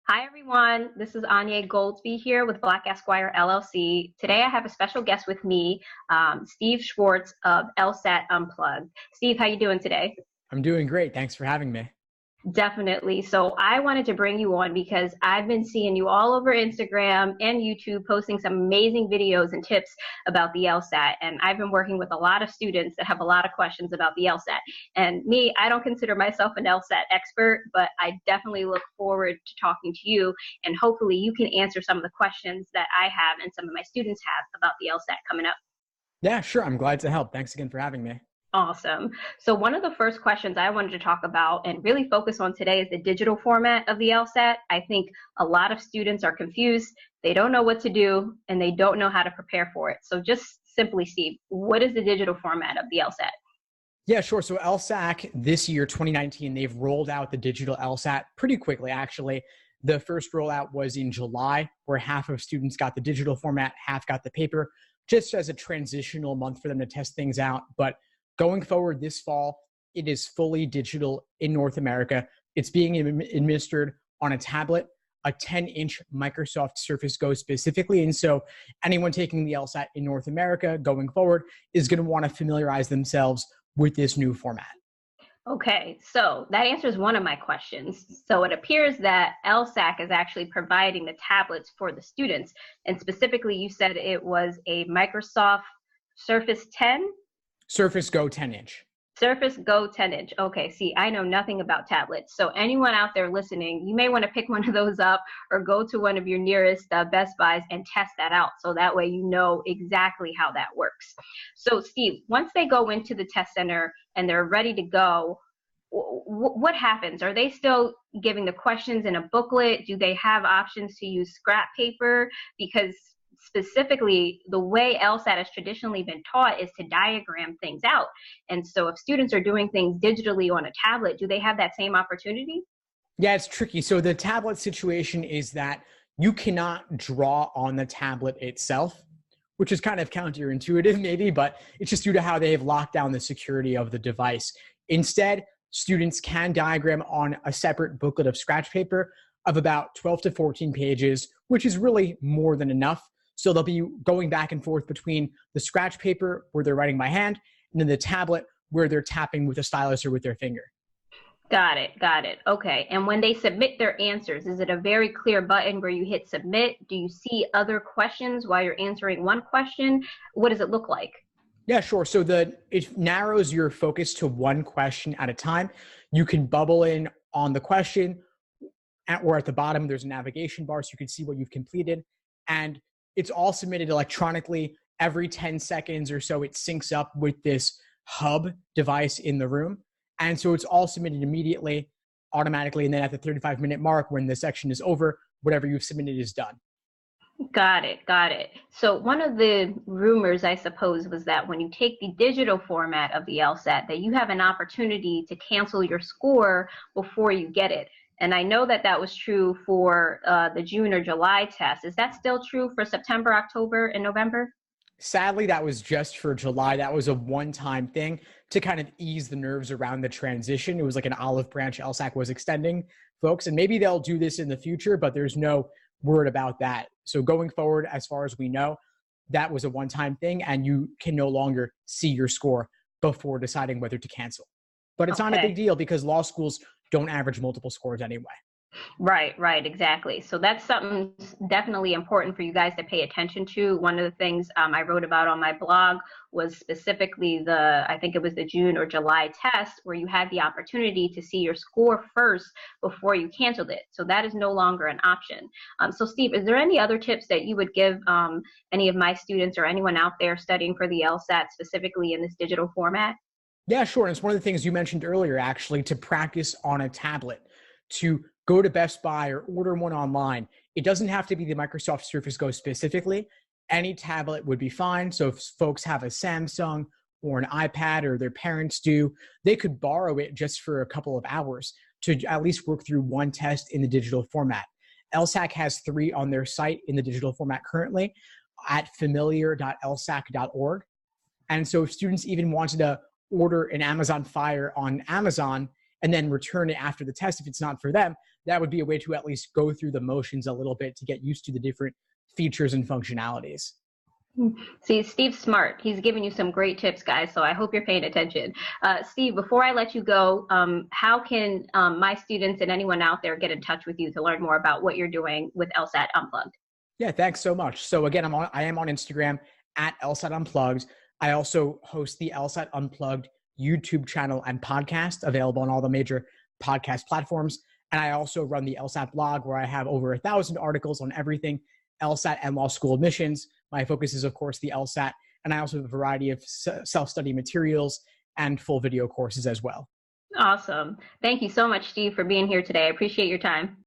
Hi, everyone. This is Anya Goldsby here with Black Esquire LLC. Today, I have a special guest with me, Steve Schwartz of LSAT Unplugged. Steve, how you doing today? I'm doing great. Thanks for having me. Definitely. So I wanted to bring you on because I've been seeing you all over Instagram and YouTube posting some amazing videos and tips about the LSAT. And I've been working with a lot of students that have a lot of questions about the LSAT. And me, I don't consider myself an LSAT expert, but I definitely look forward to talking to you. And hopefully you can answer some of the questions that I have and some of my students have about the LSAT coming up. Yeah, sure. I'm glad to help. Thanks again for having me. Awesome. So one of the first questions I wanted to talk about and really focus on today is the digital format of the LSAT. I think a lot of students are confused. They don't know what to do and they don't know how to prepare for it. So just simply, Steve, what is the digital format of the LSAT? Yeah, sure. So LSAC this year, 2019, they've rolled out the digital LSAT pretty quickly, actually. The first rollout was in July, where half of students got the digital format, half got the paper, just as a transitional month for them to test things out. But going forward this fall, it is fully digital in North America. It's being administered on a tablet, a 10-inch Microsoft Surface Go specifically. And so anyone taking the LSAT in North America going forward is going to want to familiarize themselves with this new format. Okay, so that answers one of my questions. So it appears that LSAC is actually providing the tablets for the students. And specifically, you said it was a Microsoft Surface 10? Surface Go 10-inch. Surface Go 10-inch. Okay, see, I know nothing about tablets. So anyone out there listening, you may want to pick one of those up or go to one of your nearest Best Buys and test that out. So that way you know exactly how that works. So Steve, once they go into the test center and they're ready to go, what happens? Are they still giving the questions in a booklet? Do they have options to use scrap paper? Because specifically, the way LSAT has traditionally been taught is to diagram things out. And so if students are doing things digitally on a tablet, do they have that same opportunity? Yeah, it's tricky. So the tablet situation is that you cannot draw on the tablet itself, which is kind of counterintuitive maybe, but it's just due to how they have locked down the security of the device. Instead, students can diagram on a separate booklet of scratch paper of about 12 to 14 pages, which is really more than enough. So they'll be going back and forth between the scratch paper where they're writing by hand and then the tablet where they're tapping with a stylus or with their finger. Got it. Got it. Okay. And when they submit their answers, is it a very clear button where you hit submit? Do you see other questions while you're answering one question? What does it look like? Yeah, sure. So it narrows your focus to one question at a time. You can bubble in on the question or at the bottom, there's a navigation bar so you can see what you've completed. And it's all submitted electronically. Every 10 seconds or so, it syncs up with this hub device in the room. And so it's all submitted immediately, automatically. And then at the 35-minute mark, when the section is over, whatever you've submitted is done. Got it. Got it. So one of the rumors, I suppose, was that when you take the digital format of the LSAT, that you have an opportunity to cancel your score before you get it. And I know that that was true for the June or July test. Is that still true for September, October, and November? Sadly, that was just for July. That was a one-time thing to kind of ease the nerves around the transition. It was like an olive branch LSAC was extending folks. And maybe they'll do this in the future, but there's no word about that. So going forward, as far as we know, that was a one-time thing and you can no longer see your score before deciding whether to cancel. But it's not a big deal because law schools don't average multiple scores anyway. Right, exactly. So that's something definitely important for you guys to pay attention to. One of the things I wrote about on my blog was specifically I think it was the June or July test where you had the opportunity to see your score first before you canceled it. So that is no longer an option. So Steve, is there any other tips that you would give any of my students or anyone out there studying for the LSAT specifically in this digital format? Yeah, sure. And it's one of the things you mentioned earlier, actually, to practice on a tablet, to go to Best Buy or order one online. It doesn't have to be the Microsoft Surface Go specifically. Any tablet would be fine. So if folks have a Samsung or an iPad or their parents do, they could borrow it just for a couple of hours to at least work through one test in the digital format. LSAC has 3 on their site in the digital format currently at familiar.lsac.org. And so if students even wanted to order an Amazon Fire on Amazon and then return it after the test if it's not for them, that would be a way to at least go through the motions a little bit to get used to the different features and functionalities. See, Steve's smart. He's giving you some great tips, guys, so I hope you're paying attention. Steve, before I let you go, how can my students and anyone out there get in touch with you to learn more about what you're doing with LSAT Unplugged? Yeah, thanks so much. So again, I am on Instagram at LSAT Unplugged. I also host the LSAT Unplugged YouTube channel and podcast, available on all the major podcast platforms. And I also run the LSAT blog, where I have over 1,000 articles on everything LSAT and law school admissions. My focus is, of course, the LSAT, and I also have a variety of self-study materials and full video courses as well. Awesome. Thank you so much, Steve, for being here today. I appreciate your time.